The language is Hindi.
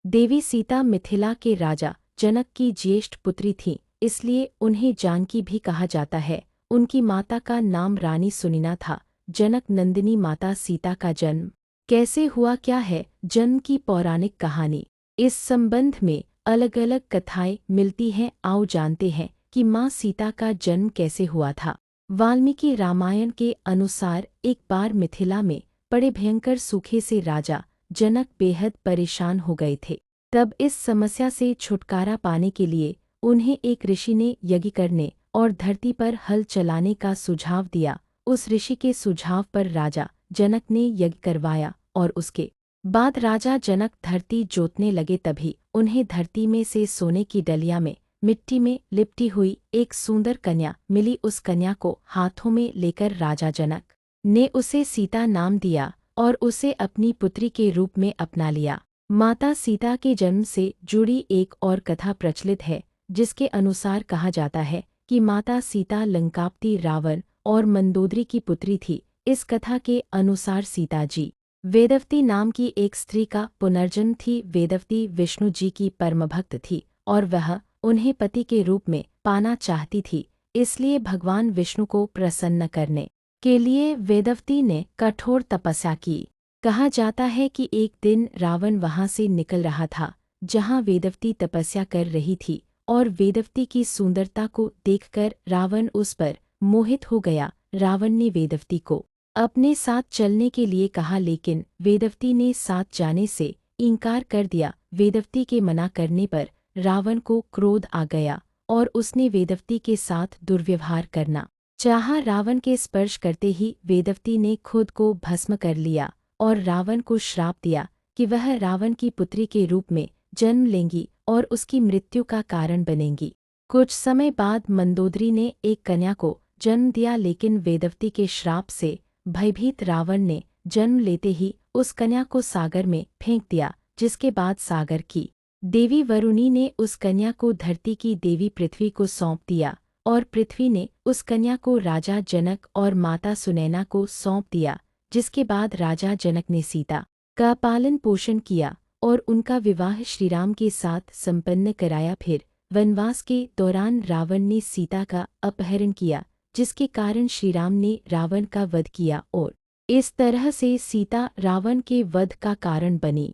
देवी सीता मिथिला के राजा जनक की ज्येष्ठ पुत्री थीं, इसलिए उन्हें जानकी भी कहा जाता है। उनकी माता का नाम रानी सुनीना था। जनक नंदिनी माता सीता का जन्म कैसे हुआ, क्या है जन्म की पौराणिक कहानी। इस संबंध में अलग अलग कथाएं मिलती हैं। आओ जानते हैं कि माँ सीता का जन्म कैसे हुआ था। वाल्मीकि रामायण के अनुसार एक बार मिथिला में बड़े भयंकर सूखे से राजा जनक बेहद परेशान हो गए थे। तब इस समस्या से छुटकारा पाने के लिए उन्हें एक ऋषि ने यज्ञ करने और धरती पर हल चलाने का सुझाव दिया। उस ऋषि के सुझाव पर राजा जनक ने यज्ञ करवाया और उसके बाद राजा जनक धरती जोतने लगे। तभी उन्हें धरती में से सोने की डलिया में मिट्टी में लिपटी हुई एक सुंदर कन्या मिली। उस कन्या को हाथों में लेकर राजा जनक ने उसे सीता नाम दिया और उसे अपनी पुत्री के रूप में अपना लिया। माता सीता के जन्म से जुड़ी एक और कथा प्रचलित है, जिसके अनुसार कहा जाता है कि माता सीता लंकापति रावण और मंदोदरी की पुत्री थी। इस कथा के अनुसार सीता जी वेदवती नाम की एक स्त्री का पुनर्जन्म थी। वेदवती विष्णु जी की परमभक्त थी और वह उन्हें पति के रूप में पाना चाहती थी। इसलिए भगवान विष्णु को प्रसन्न करने के लिए वेदवती ने कठोर तपस्या की। कहा जाता है कि एक दिन रावण वहां से निकल रहा था जहां वेदवती तपस्या कर रही थी, और वेदवती की सुंदरता को देखकर रावण उस पर मोहित हो गया। रावण ने वेदवती को अपने साथ चलने के लिए कहा, लेकिन वेदवती ने साथ जाने से इनकार कर दिया। वेदवती के मना करने पर रावण को क्रोध आ गया और उसने वेदवती के साथ दुर्व्यवहार करना चाहा। रावण के स्पर्श करते ही वेदवती ने खुद को भस्म कर लिया और रावण को श्राप दिया कि वह रावण की पुत्री के रूप में जन्म लेंगी और उसकी मृत्यु का कारण बनेंगी। कुछ समय बाद मंदोदरी ने एक कन्या को जन्म दिया, लेकिन वेदवती के श्राप से भयभीत रावण ने जन्म लेते ही उस कन्या को सागर में फेंक दिया, जिसके बाद सागर की देवी वरुणी ने उस कन्या को धरती की देवी पृथ्वी को सौंप दिया और पृथ्वी ने उस कन्या को राजा जनक और माता सुनैना को सौंप दिया। जिसके बाद राजा जनक ने सीता का पालन पोषण किया और उनका विवाह श्रीराम के साथ संपन्न कराया। फिर वनवास के दौरान रावण ने सीता का अपहरण किया, जिसके कारण श्रीराम ने रावण का वध किया और इस तरह से सीता रावण के वध का कारण बनी।